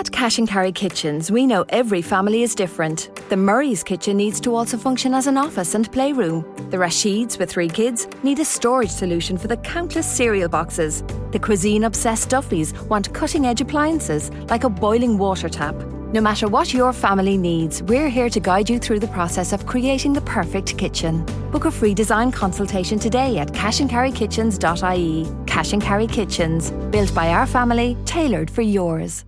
At Cash and Carry Kitchens, we know every family is different. The Murray's kitchen needs to also function as an office and playroom. The Rashids with 3 kids need a storage solution for the countless cereal boxes. The cuisine-obsessed Duffys want cutting-edge appliances like a boiling water tap. No matter what your family needs, we're here to guide you through the process of creating the perfect kitchen. Book a free design consultation today at cashandcarrykitchens.ie. Cash and Carry Kitchens, built by our family, tailored for yours.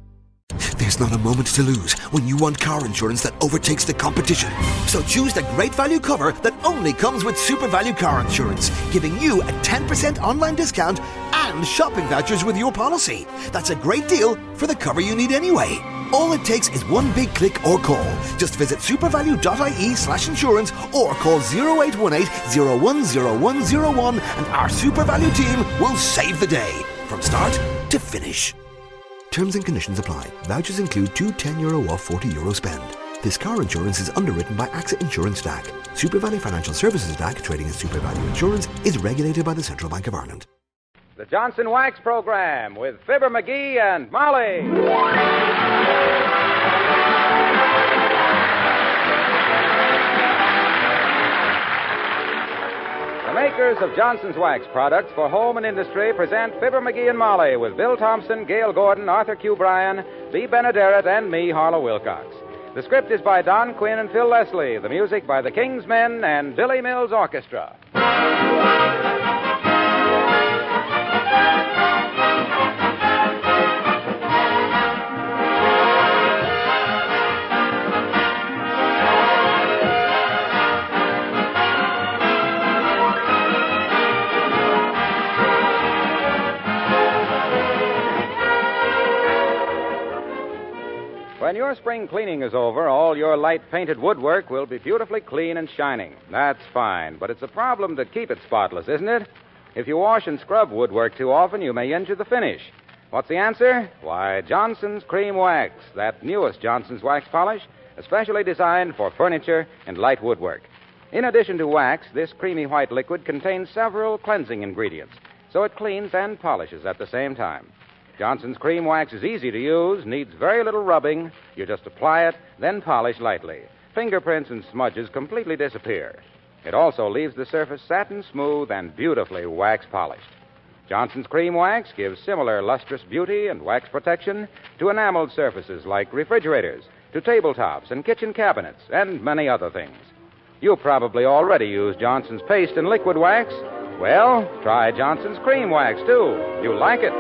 There's not a moment to lose when you want car insurance that overtakes the competition. So choose the great value cover that only comes with Super Value Car Insurance, giving you a 10% online discount and shopping vouchers with your policy. That's a great deal for the cover you need anyway. All it takes is one big click or call. Just visit supervalue.ie/insurance or call 0818 010101 and our Super Value team will save the day from start to finish. Terms and conditions apply. Vouchers include 2 €10 off €40 spend. This car insurance is underwritten by AXA Insurance DAC. Super Value Financial Services DAC, trading as Super Value Insurance, is regulated by the Central Bank of Ireland. The Johnson Wax Program with Fibber, McGee, and Molly. The makers of Johnson's Wax products for home and industry present Fibber, McGee, and Molly with Bill Thompson, Gail Gordon, Arthur Q. Bryan, Bea Benaderet, and me, Harlow Wilcox. The script is by Don Quinn and Phil Leslie. The music by the King's Men and Billy Mills Orchestra. When your spring cleaning is over, all your light painted woodwork will be beautifully clean and shining. That's fine, but it's a problem to keep it spotless, isn't it? If you wash and scrub woodwork too often, you may injure the finish. What's the answer? Why, Johnson's Cream Wax, that newest Johnson's Wax polish, especially designed for furniture and light woodwork. In addition to wax, this creamy white liquid contains several cleansing ingredients, so it cleans and polishes at the same time. Johnson's Cream Wax is easy to use, needs very little rubbing. You just apply it, then polish lightly. Fingerprints and smudges completely disappear. It also leaves the surface satin smooth and beautifully wax polished. Johnson's Cream Wax gives similar lustrous beauty and wax protection to enameled surfaces like refrigerators, to tabletops and kitchen cabinets, and many other things. You probably already use Johnson's paste and liquid wax. Well, try Johnson's Cream Wax, too. You'll like it.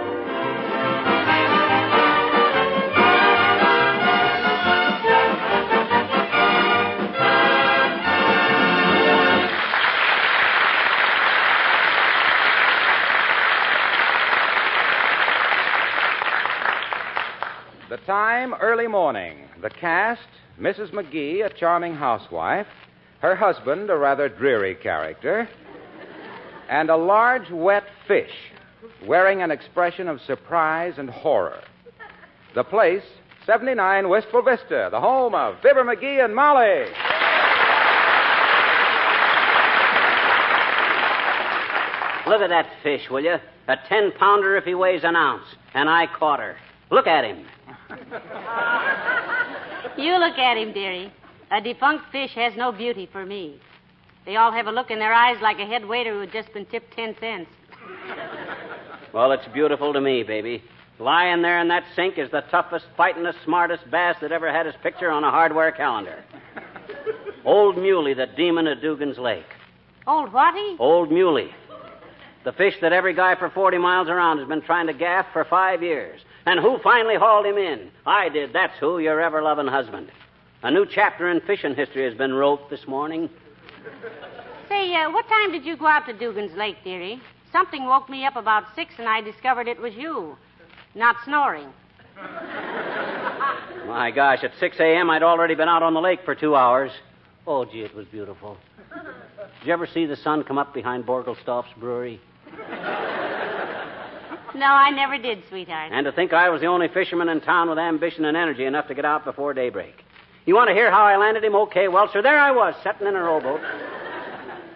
The time, early morning. The cast, Mrs. McGee, a charming housewife, her husband, a rather dreary character, and a large, wet fish, wearing an expression of surprise and horror. The place, 79 Wistful Vista, the home of Fibber, McGee, and Molly. Look at that fish, will you? A 10-pounder if he weighs an ounce. And I caught her. Look at him. You look at him, dearie. A defunct fish has no beauty for me. They all have a look in their eyes like a head waiter who had just been tipped 10 cents. Well, it's beautiful to me, baby. Lying there in that sink is the toughest, fightingest, smartest bass that ever had his picture on a hardware calendar. Old Muley, the demon of Dugan's Lake. Old whaty? Old Muley. The fish that every guy for 40 miles around has been trying to gaff for 5 years. And who finally hauled him in? I did. That's who, your ever-loving husband. A new chapter in fishing history has been wrote this morning. Say, what time did you go out to Dugan's Lake, dearie? Something woke me up about 6, and I discovered it was you. Not snoring. My gosh, at 6 a.m. I'd already been out on the lake for 2 hours. Oh, gee, it was beautiful. Did you ever see the sun come up behind Borgelstoff's brewery? No, I never did, sweetheart. And to think I was the only fisherman in town with ambition and energy enough to get out before daybreak. You want to hear how I landed him? Okay, well, sir, there I was, sitting in a rowboat.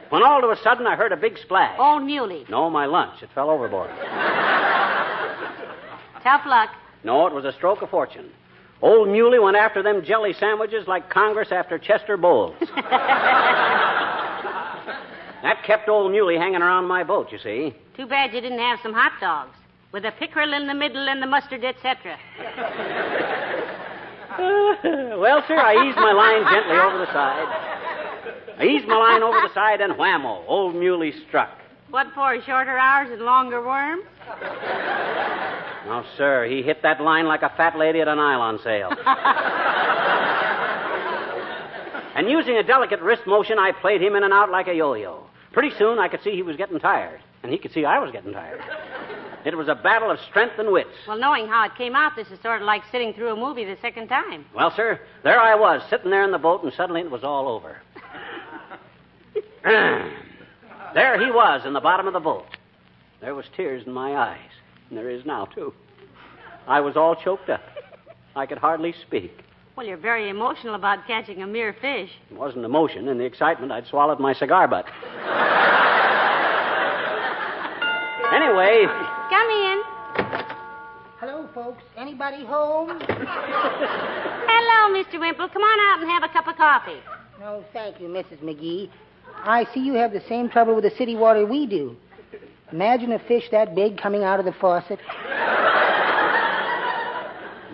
When all of a sudden I heard a big splash. Old Muley. No, my lunch. It fell overboard. Tough luck. No, it was a stroke of fortune. Old Muley went after them jelly sandwiches like Congress after Chester Bowles. That kept old Muley hanging around my boat, you see. Too bad you didn't have some hot dogs with a pickerel in the middle and the mustard, etc. Well, sir, I eased my line gently over the side. And whammo, old Muley struck. What for, shorter hours and longer worms? No, sir, he hit that line like a fat lady at a nylon sale. And using a delicate wrist motion, I played him in and out like a yo-yo. Pretty soon, I could see he was getting tired, and he could see I was getting tired. It was a battle of strength and wits. Well, knowing how it came out, this is sort of like sitting through a movie the second time. Well, sir, there I was, sitting there in the boat, and suddenly it was all over. There he was in the bottom of the boat. There was tears in my eyes, and there is now, too. I was all choked up. I could hardly speak. Well, you're very emotional about catching a mere fish. It wasn't emotion. In the excitement, I'd swallowed my cigar butt. Anyway... Come in. Hello, folks. Anybody home? Hello, Mr. Wimple. Come on out and have a cup of coffee. No, thank you, Mrs. McGee. I see you have the same trouble with the city water we do. Imagine a fish that big coming out of the faucet.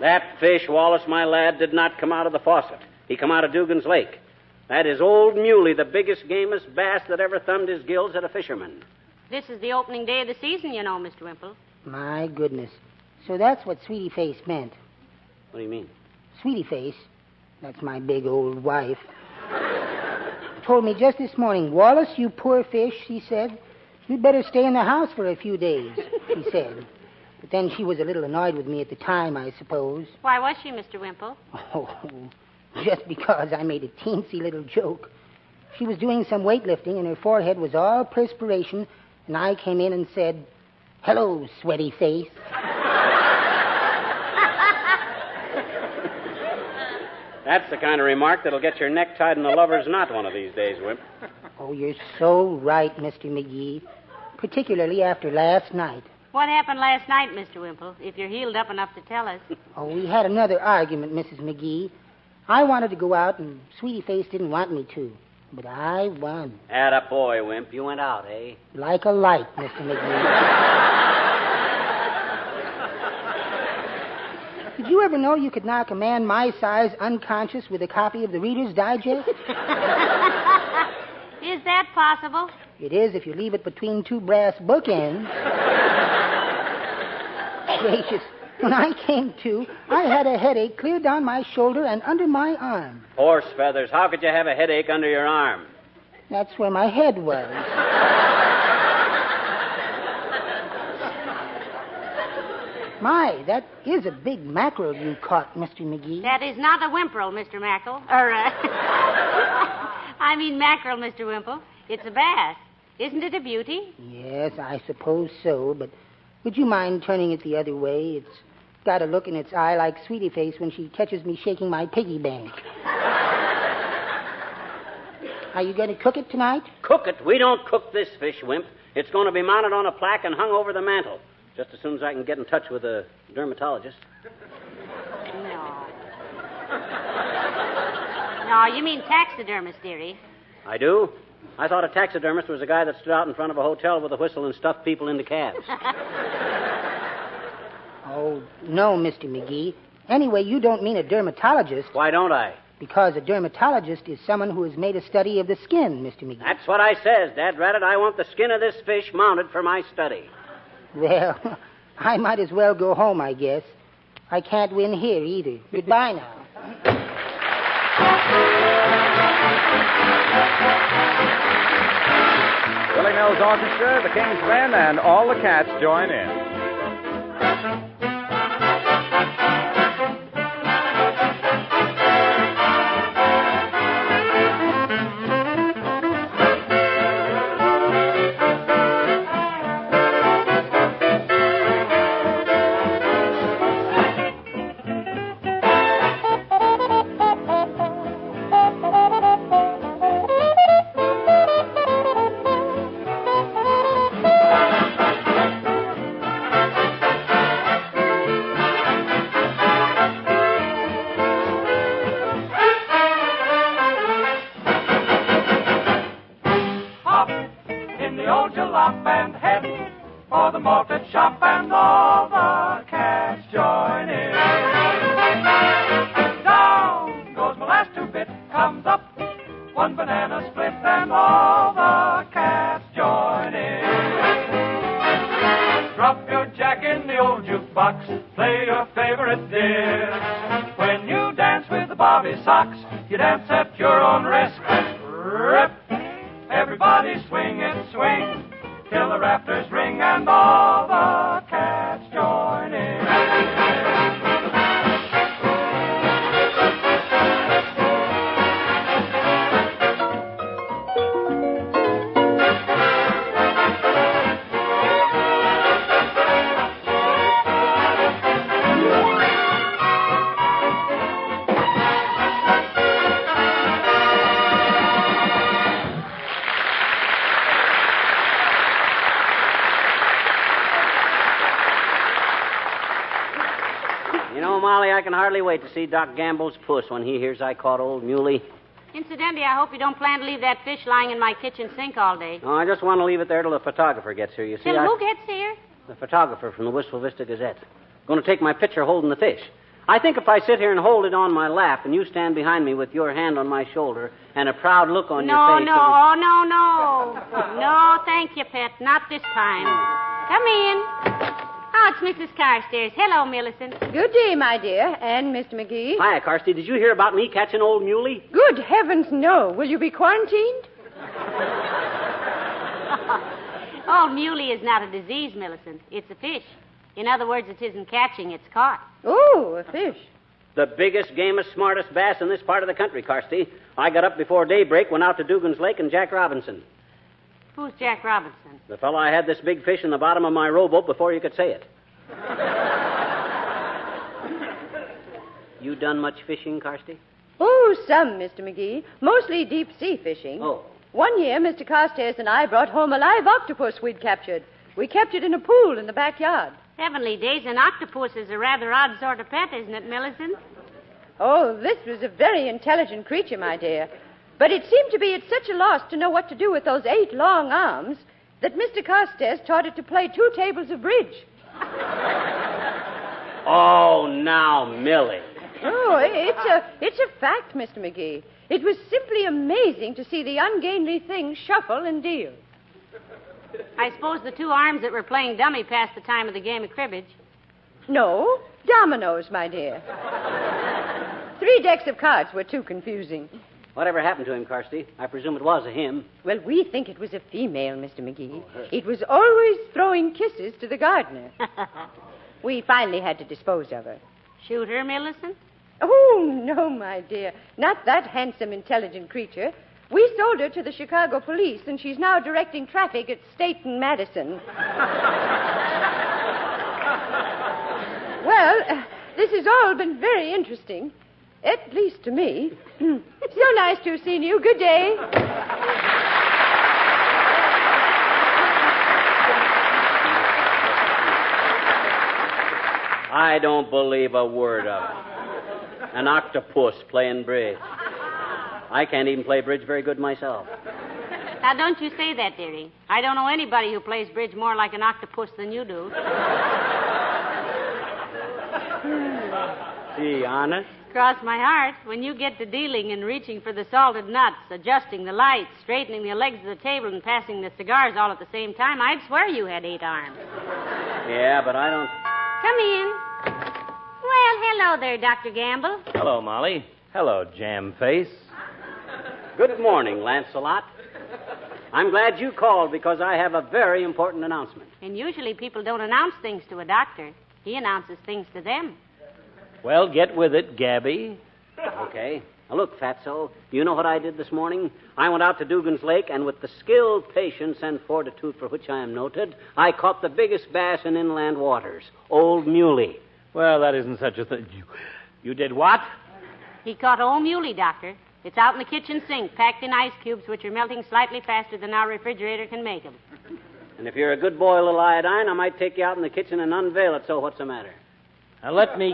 That fish, Wallace, my lad, did not come out of the faucet. He come out of Dugan's Lake. That is old Muley, the biggest, gamest bass that ever thumbed his gills at a fisherman. This is the opening day of the season, you know, Mr. Wimple. My goodness. So that's what Sweetie Face meant. What do you mean? Sweetie Face, that's my big old wife, told me just this morning, Wallace, you poor fish, she said, you'd better stay in the house for a few days, she said. But then she was a little annoyed with me at the time, I suppose. Why was she, Mr. Wimple? Oh, just because I made a teensy little joke. She was doing some weightlifting, and her forehead was all perspiration, and I came in and said, hello, sweaty face. That's the kind of remark that'll get your neck tied in a lover's knot one of these days, Wimp. Oh, you're so right, Mr. McGee. Particularly after last night. What happened last night, Mr. Wimple, if you're healed up enough to tell us? Oh, we had another argument, Mrs. McGee. I wanted to go out, and Sweetie Face didn't want me to. But I won. Attaboy, Wimp. You went out, eh? Like a light, Mr. McGee. Did you ever know you could knock a man my size unconscious with a copy of the Reader's Digest? Is that possible? It is if you leave it between two brass bookends. Gracious. When I came to, I had a headache clear down my shoulder and under my arm. Horse feathers. How could you have a headache under your arm? That's where my head was. My, that is a big mackerel you caught, Mr. McGee. That is not a whimperel, Mr. Mackerel. I mean mackerel, Mr. Wimple. It's a bass. Isn't it a beauty? Yes, I suppose so, but would you mind turning it the other way? It's got a look in its eye like Sweetie Face when she catches me shaking my piggy bank. Are you going to cook it tonight? Cook it? We don't cook this fish, Wimp. It's going to be mounted on a plaque and hung over the mantel. Just as soon as I can get in touch with a dermatologist. No. No, you mean taxidermist, dearie. I do? I thought a taxidermist was a guy that stood out in front of a hotel with a whistle and stuffed people into cabs. Oh, no, Mr. McGee. Anyway, you don't mean a dermatologist. Why don't I? Because a dermatologist is someone who has made a study of the skin, Mr. McGee. That's what I says, Dad Ratted. I want the skin of this fish mounted for my study. Well, I might as well go home, I guess. I can't win here either. Goodbye now. Willie Mills Orchestra, the King's Men, and all the cats join in. one banana split, and all the cats join in. Drop your jack in the old jukebox, play your favorite disc. When you dance with the Bobby Sox, you dance at your own risk. Rip! Everybody swing it, swing, till the rafters ring and all the cats join in. Molly, I can hardly wait to see Doc Gamble's puss when he hears I caught old Muley. Incidentally, I hope you don't plan to leave that fish lying in my kitchen sink all day. Oh, I just want to leave it there till the photographer gets here. You see, Till who gets here? The photographer from the Wistful Vista Gazette. Going to take my picture holding the fish. I think if I sit here and hold it on my lap and you stand behind me with your hand on my shoulder and a proud look on your face... No. No, thank you, Pet. Not this time. Come in. Oh, it's Mrs. Carstairs. Hello, Millicent. Good day, my dear, and Mr. McGee. Hiya, Carsty. Did you hear about me catching old Muley? Good heavens, no. Will you be quarantined? Old Muley is not a disease, Millicent. It's a fish. In other words, it isn't catching, it's caught. Oh, a fish. The biggest, gamest, smartest bass in this part of the country, Carsty. I got up before daybreak, went out to Dugan's Lake and Jack Robinson. Who's Jack Robinson? The fellow I had this big fish in the bottom of my rowboat before you could say it. You done much fishing, Carsty? Oh, some, Mr. McGee. Mostly deep-sea fishing. Oh. One year, Mr. Carstairs and I brought home a live octopus we'd captured. We kept it in a pool in the backyard. Heavenly days, an octopus is a rather odd sort of pet, isn't it, Millicent? Oh, this was a very intelligent creature, my dear. But it seemed to be at such a loss to know what to do with those 8 long arms that Mr. Carstairs taught it to play 2 tables of bridge. Oh, now, Millie. Oh, it's a fact, Mr. McGee. It was simply amazing to see the ungainly thing shuffle and deal. I suppose the 2 arms that were playing dummy passed the time of the game of cribbage. No, dominoes, my dear. 3 decks of cards were too confusing. Whatever happened to him, Carsty? I presume it was a him. Well, we think it was a female, Mr. McGee. It was always throwing kisses to the gardener. We finally had to dispose of her. Shoot her, Millicent? Oh, no, my dear. Not that handsome, intelligent creature. We sold her to the Chicago police, and she's now directing traffic at State and Madison. Well, this has all been very interesting. At least to me. So nice to have seen you. Good day. I don't believe a word of it. An octopus playing bridge. I can't even play bridge very good myself. Now, don't you say that, dearie. I don't know anybody who plays bridge more like an octopus than you do. Gee, honest? Cross my heart, when you get to dealing and reaching for the salted nuts, adjusting the lights, straightening the legs of the table, and passing the cigars all at the same time, I'd swear you had 8 arms. Yeah, but I don't... Come in. Well, hello there, Dr. Gamble. Hello, Molly. Hello, Jam Face. Good morning, Lancelot. I'm glad you called because I have a very important announcement. And usually people don't announce things to a doctor. He announces things to them. Well, get with it, Gabby. Okay. Now, look, Fatso, you know what I did this morning? I went out to Dugan's Lake, and with the skill, patience, and fortitude for which I am noted, I caught the biggest bass in inland waters, old Muley. Well, that isn't such a thing. You did what? He caught old Muley, Doctor. It's out in the kitchen sink, packed in ice cubes, which are melting slightly faster than our refrigerator can make them. And if you're a good boy, little iodine, I might take you out in the kitchen and unveil it, so what's the matter? Now, let me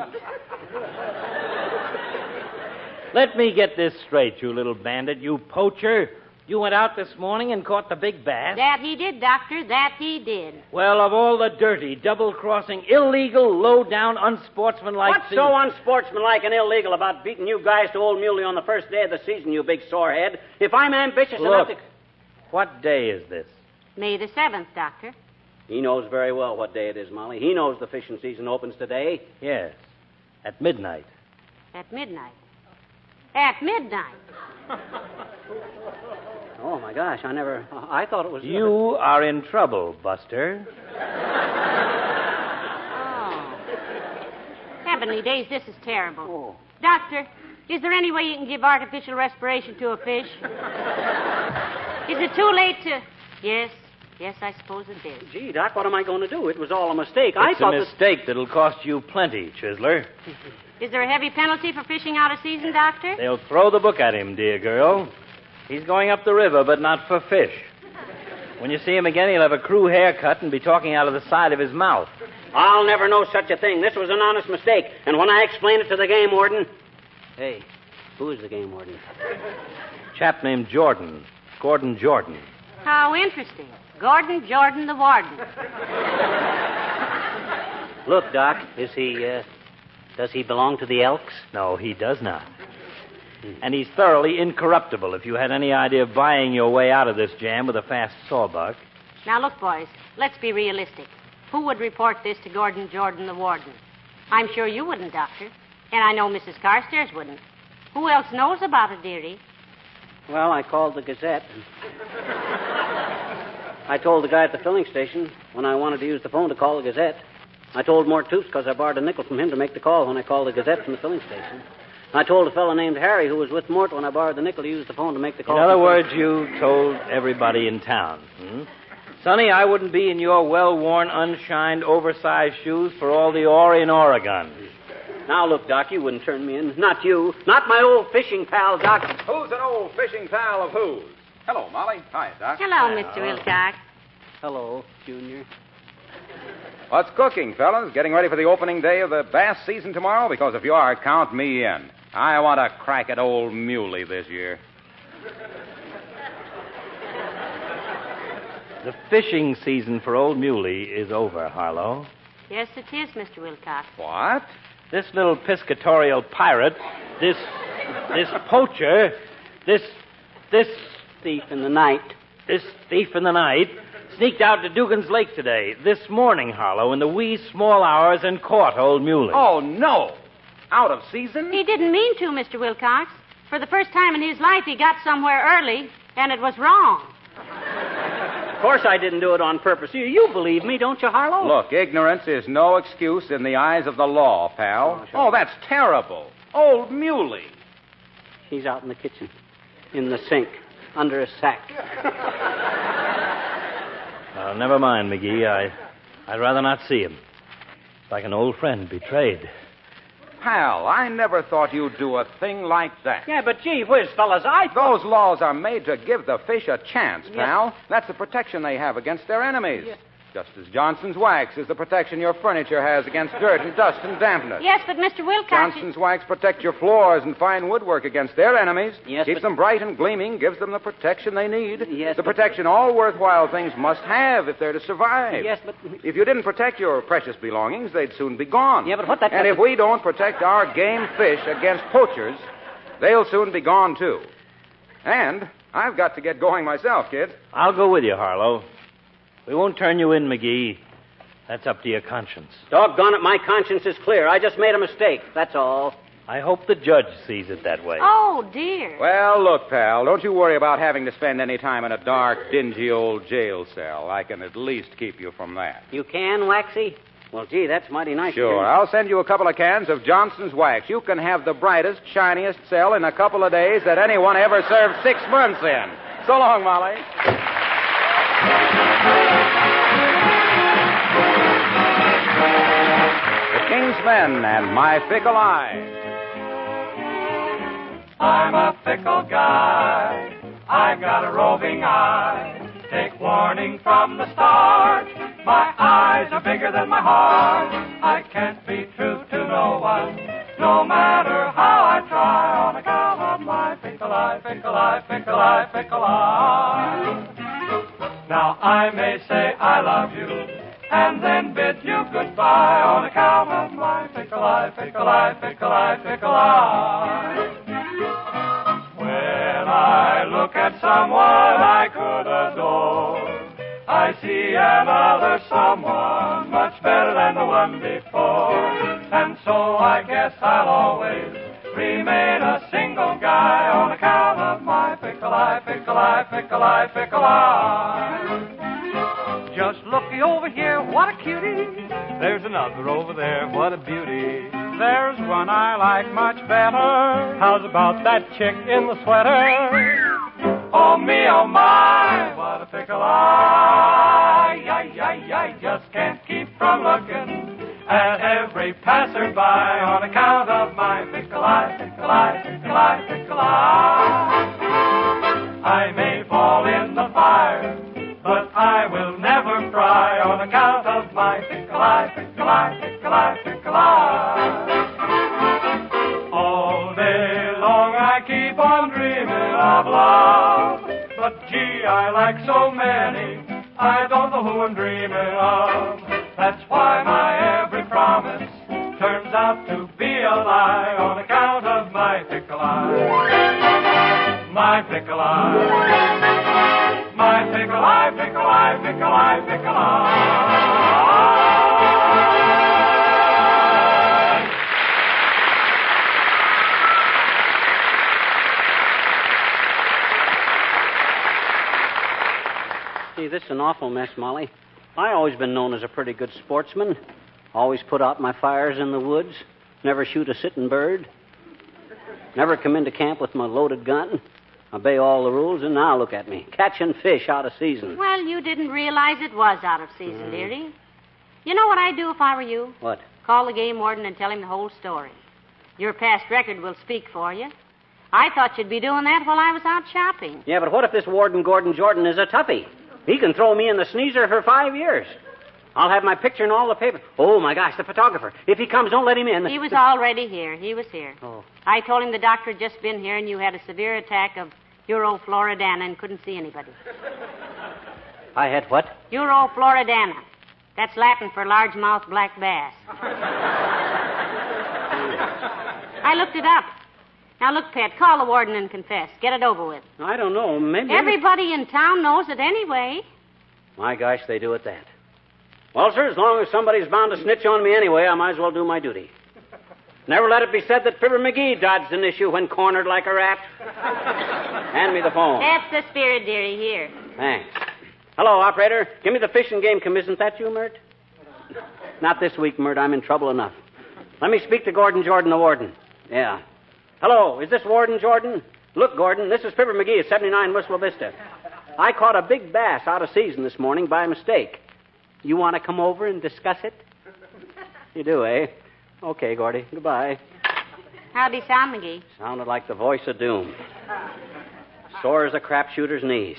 get this straight, you little bandit, you poacher. You went out this morning and caught the big bass? That he did, Doctor. That he did. Well, of all the dirty, double-crossing, illegal, low-down, unsportsmanlike... What's so unsportsmanlike and illegal about beating you guys to Old Muley on the first day of the season, you big sorehead? If I'm ambitious enough to... What day is this? May the 7th, Doctor. He knows very well what day it is, Molly. He knows the fishing season opens today. Yes, at midnight. At midnight. At midnight. Oh, my gosh, I thought it was... You are in trouble, Buster. Oh. Heavenly days, this is terrible. Oh. Doctor, is there any way you can give artificial respiration to a fish? Is it too late to... Yes, I suppose it is. Gee, Doc, what am I going to do? It was all a mistake. It's a mistake that'll cost you plenty, Chisler. Is there a heavy penalty for fishing out of season, Doctor? They'll throw the book at him, dear girl. He's going up the river, but not for fish. When you see him again, he'll have a crew haircut and be talking out of the side of his mouth. I'll never know such a thing. This was an honest mistake. And when I explain it to the game warden... Hey, who is the game warden? Chap named Jordan. Gordon Jordan. How interesting. Gordon Jordan the warden. Look, Doc, does he belong to the Elks? No, he does not. And he's thoroughly incorruptible if you had any idea of buying your way out of this jam with a fast sawbuck. Now, look, boys, let's be realistic. Who would report this to Gordon Jordan, the warden? I'm sure you wouldn't, Doctor. And I know Mrs. Carstairs wouldn't. Who else knows about it, dearie? Well, I called the Gazette. I told the guy at the filling station when I wanted to use the phone to call the Gazette. I told Mort Toops because I borrowed a nickel from him to make the call when I called the Gazette from the filling station. I told a fellow named Harry who was with Mort when I borrowed the nickel to use the phone to make the call. In other words, you told everybody in town. Sonny, I wouldn't be in your well-worn, unshined, oversized shoes for all the ore in Oregon. Now, look, Doc, you wouldn't turn me in. Not you. Not my old fishing pal, Doc. Who's an old fishing pal of whose? Hello, Molly. Hi, Doc. Hello, Mr. Wilcox. Hello, Junior. What's cooking, fellas? Getting ready for the opening day of the bass season tomorrow? Because if you are, count me in. I want to crack at Old Muley this year. The fishing season for Old Muley is over, Harlow. Yes, it is, Mr. Wilcox. What? This little piscatorial pirate, this poacher, this thief in the night. This thief in the night sneaked out to Dugan's Lake today, this morning, Harlow, in the wee small hours, and caught Old Muley. Oh, no. Out of season? He didn't mean to, Mr. Wilcox. For the first time in his life, he got somewhere early, and it was wrong. Of course I didn't do it on purpose. You believe me, don't you, Harlow? Look, ignorance is no excuse in the eyes of the law, pal. Sure. That's terrible. Old Muley. He's out in the kitchen, in the sink, under a sack. Well, never mind, McGee. I'd rather not see him. It's like an old friend betrayed. Pal, I never thought you'd do a thing like that. Yeah, but gee whiz, fellas, Those laws are made to give the fish a chance, pal. That's the protection they have against their enemies. Yes. Just as Johnson's wax is the protection your furniture has against dirt and dust and dampness. Yes, but Mr. Wilcox... Johnson's wax protects your floors and fine woodwork against their enemies. Yes, Keeps but... them bright and gleaming, gives them the protection they need. Yes, the protection all worthwhile things must have if they're to survive. Yes, but... If you didn't protect your precious belongings, they'd soon be gone. Yeah, but what that... And if we don't protect our game fish against poachers, they'll soon be gone, too. And I've got to get going myself, kid. I'll go with you, Harlow. We won't turn you in, McGee. That's up to your conscience. Doggone it, my conscience is clear. I just made a mistake, that's all. I hope the judge sees it that way. Oh, dear. Well, look, pal, don't you worry about having to spend any time in a dark, dingy old jail cell. I can at least keep you from that. You can, Waxy? Well, gee, that's mighty nice. Sure. I'll send you a couple of cans of Johnson's wax. You can have the brightest, shiniest cell in a couple of days that anyone ever served 6 months in. So long, Molly. King's Men and My Fickle Eye. I'm a fickle guy. I've got a roving eye. Take warning from the start. My eyes are bigger than my heart. I can't be true to no one, no matter how I try on account of my fickle eye. eye, fickle eye, fickle eye, fickle eye. Now I may say I love you, and then bid you goodbye on account of my fickle eye, fickle eye, fickle eye, fickle eye. When I look at someone I could adore, I see another someone much better than the one before. And so I guess I'll always remain a single guy on account of my fickle eye, fickle eye, fickle eye, fickle eye. Just looky over here, what a cutie. There's another over there, what a beauty. There's one I like much better. How's about that chick in the sweater? Oh me, oh my, what a fickle eye. I just can't keep from looking at every passerby on account of my fickle eye, fickle eye, fickle eye, fickle eye. I may fall in the fire, but I will never fry on account of my fickle eye, fickle eye, fickle eye, fickle eye. All day long I keep on dreaming of love, but gee, I like so many, I don't know who I'm dreaming of. That's why my every promise turns out to be a lie on account of my fickle eye. My fickle eye. My fickle eye, fickle eye, fickle eye, fickle eye. Gee, this is an awful mess, Molly. I always been known as a pretty good sportsman. Always put out my fires in the woods. Never shoot a sitting bird. Never come into camp with my loaded gun. Obey all the rules, and now look at me. Catching fish out of season. Well, you didn't realize it was out of season, dearie. You know what I'd do if I were you? What? Call the game warden and tell him the whole story. Your past record will speak for you. I thought you'd be doing that while I was out shopping. Yeah, but what if this Warden Gordon Jordan is a toughie? He can throw me in the sneezer for 5 years. I'll have my picture in all the papers. Oh, my gosh, the photographer. If he comes, don't let him in. He was already here. He was here. Oh. I told him the doctor had just been here and you had a severe attack of Eurofloridana and couldn't see anybody. I had what? Eurofloridana. That's Latin for largemouth black bass. I looked it up. Now, look, Pet, call the warden and confess. Get it over with. I don't know. Maybe... Everybody in town knows it anyway. My gosh, they do at that. Well, sir, as long as somebody's bound to snitch on me anyway, I might as well do my duty. Never let it be said that Fibber MCGee dodged an issue when cornered like a rat. Hand me the phone. That's the spirit, dearie. Here. Thanks. Hello, operator. Give me the Fish and Game Commission. Isn't that you, Mert? Not this week, Mert. I'm in trouble enough. Let me speak to Gordon Jordan, the warden. Yeah. Hello, is this Warden Jordan? Look, Gordon, this is Fibber MCGee at 79 Whistle Vista. I caught a big bass out of season this morning by mistake. You want to come over and discuss it? You do, eh? Okay, Gordy. Goodbye. How'd he sound, McGee? Sounded like the voice of doom. Sore as a crapshooter's knees.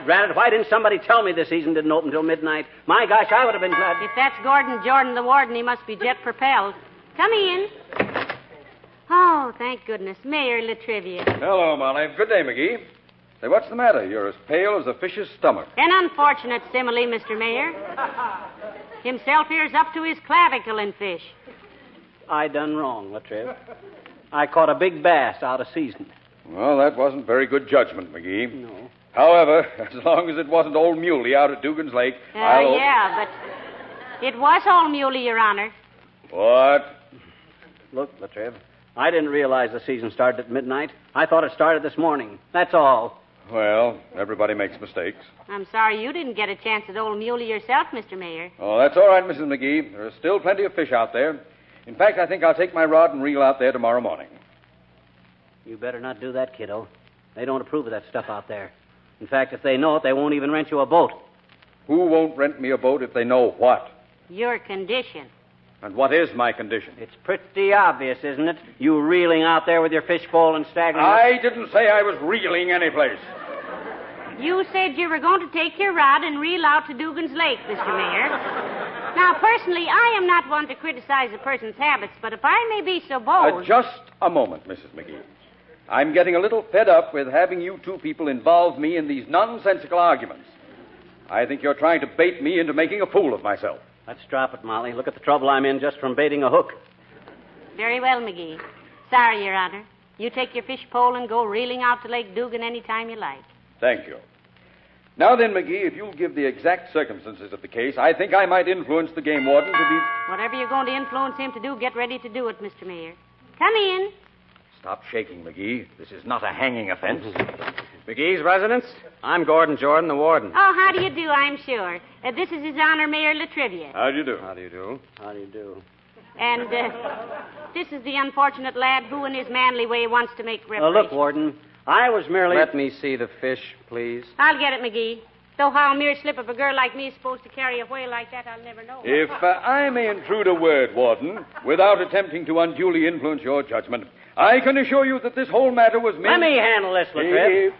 Granted, why didn't somebody tell me the season didn't open till midnight? My gosh, I would have been glad. If that's Gordon Jordan, the warden, he must be jet propelled. Come in. Oh, thank goodness. Mayor Latrivia. Hello, Molly. Good day, McGee. Say, what's the matter? You're as pale as a fish's stomach. An unfortunate simile, Mr. Mayor. Himself here's up to his clavicle in fish. I done wrong, Latriv. I caught a big bass out of season. Well, that wasn't very good judgment, McGee. No. However, as long as it wasn't old Muley out at Dugan's Lake, I'll... Yeah, but it was old Muley, Your Honor. What? Look, Latriv, I didn't realize the season started at midnight. I thought it started this morning. That's all. Well, everybody makes mistakes. I'm sorry you didn't get a chance at old Muley yourself, Mr. Mayor. Oh, that's all right, Mrs. McGee. There are still plenty of fish out there. In fact, I think I'll take my rod and reel out there tomorrow morning. You better not do that, kiddo. They don't approve of that stuff out there. In fact, if they know it, they won't even rent you a boat. Who won't rent me a boat if they know what? Your condition. And what is my condition? It's pretty obvious, isn't it? You reeling out there with your fishbowl and staggering... I didn't say I was reeling anyplace. You said you were going to take your rod and reel out to Dugan's Lake, Mr. Mayor. Now, personally, I am not one to criticize a person's habits, but if I may be so bold... Just a moment, Mrs. McGee. I'm getting a little fed up with having you two people involve me in these nonsensical arguments. I think you're trying to bait me into making a fool of myself. Let's drop it, Molly. Look at the trouble I'm in just from baiting a hook. Very well, McGee. Sorry, Your Honor. You take your fish pole and go reeling out to Lake Dugan any time you like. Thank you. Now then, McGee, if you'll give the exact circumstances of the case, I think I might influence the game warden to be... Whatever you're going to influence him to do, get ready to do it, Mr. Mayor. Come in. Stop shaking, McGee. This is not a hanging offense. McGee's residence? I'm Gordon Jordan, the warden. Oh, how do you do, I'm sure. This is His Honor Mayor Latrivia. How do you do? How do you do? How do you do? And this is the unfortunate lad who, in his manly way, wants to make reparations. Look, Warden, I was merely... Let me see the fish, please. I'll get it, McGee. Though how a mere slip of a girl like me is supposed to carry a whale like that, I'll never know. If I may intrude a word, Warden, without attempting to unduly influence your judgment, I can assure you that this whole matter was meant... Let me handle this, Latriv.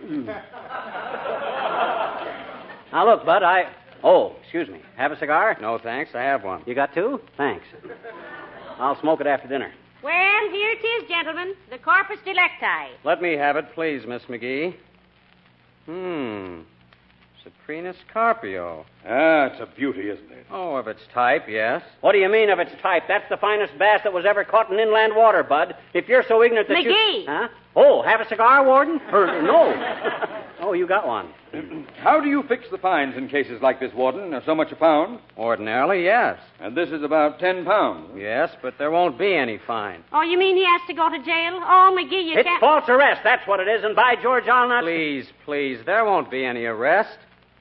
Now, look, Bud, Oh, excuse me. Have a cigar? No, thanks. I have one. You got two? Thanks. I'll smoke it after dinner. Well, here it is, gentlemen. The corpus delicti. Let me have it, please, Miss McGee. Saprinus carpio. Ah, it's a beauty, isn't it? Oh, of its type, yes. What do you mean of its type? That's the finest bass that was ever caught in inland water, Bud. If you're so ignorant that McGee! Huh? Oh, have a cigar, Warden? No. Oh, you got one. How do you fix the fines in cases like this, Warden? So much a pound? Ordinarily, yes. And this is about 10 pounds. Yes, but there won't be any fine. Oh, you mean he has to go to jail? Oh, McGee, you It's can't... false arrest, that's what it is, and by George, I'll not... Please, there won't be any arrest.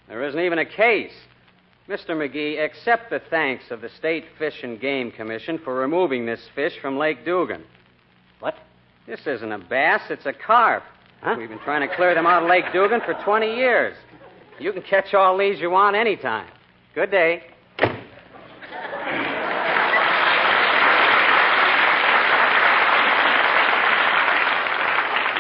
There isn't even a case. Mr. McGee, accept the thanks of the State Fish and Game Commission for removing this fish from Lake Dugan. What? This isn't a bass, it's a carp. Huh? We've been trying to clear them out of Lake Dugan for 20 years. You can catch all these you want anytime. Good day.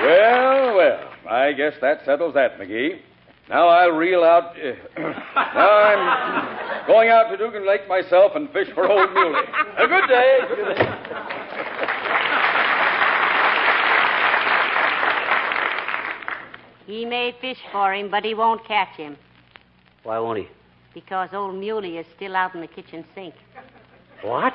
Well, I guess that settles that, McGee. Now I'll reel out... now I'm going out to Dugan Lake myself and fish for old Muley. A good day. Good day. He may fish for him, but he won't catch him. Why won't he? Because old Muley is still out in the kitchen sink. What?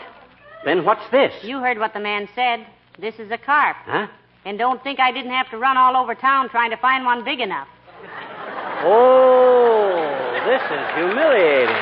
Then what's this? You heard what the man said. This is a carp. Huh? And don't think I didn't have to run all over town trying to find one big enough. Oh, this is humiliating.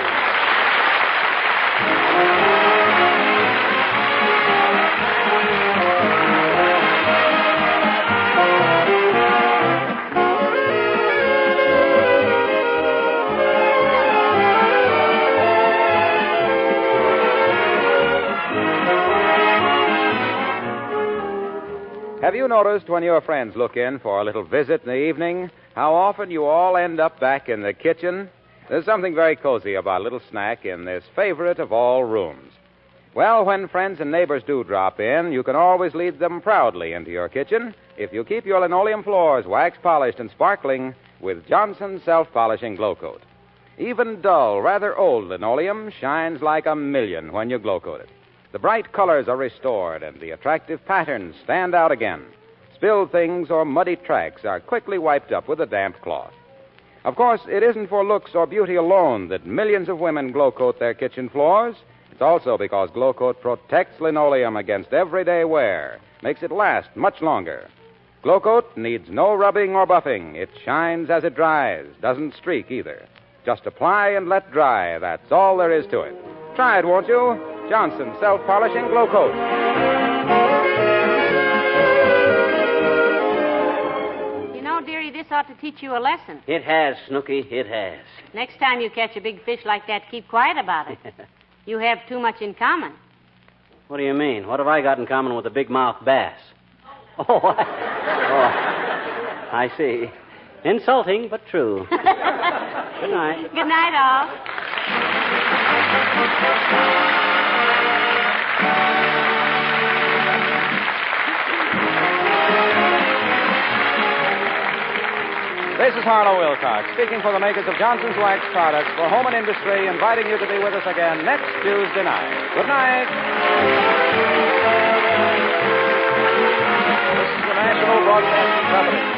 Have you noticed when your friends look in for a little visit in the evening, how often you all end up back in the kitchen? There's something very cozy about a little snack in this favorite of all rooms. Well, when friends and neighbors do drop in, you can always lead them proudly into your kitchen if you keep your linoleum floors wax polished and sparkling with Johnson's self-polishing Glow Coat. Even dull, rather old linoleum shines like a million when you Glow Coat it. The bright colors are restored, and the attractive patterns stand out again. Spilled things or muddy tracks are quickly wiped up with a damp cloth. Of course, it isn't for looks or beauty alone that millions of women Glow Coat their kitchen floors. It's also because Glow Coat protects linoleum against everyday wear, makes it last much longer. Glow Coat needs no rubbing or buffing. It shines as it dries, doesn't streak either. Just apply and let dry. That's all there is to it. Try it, won't you? Johnson's self-polishing Glow Coat. You know, dearie, this ought to teach you a lesson. It has, Snooky, it has. Next time you catch a big fish like that, keep quiet about it. You have too much in common. What do you mean? What have I got in common with a big-mouthed bass? I see. Insulting, but true. Good night. Good night, all. This is Harlow Wilcox, speaking for the makers of Johnson's Wax Products for Home and Industry, inviting you to be with us again next Tuesday night. Good night. This is the National Broadcasting Company.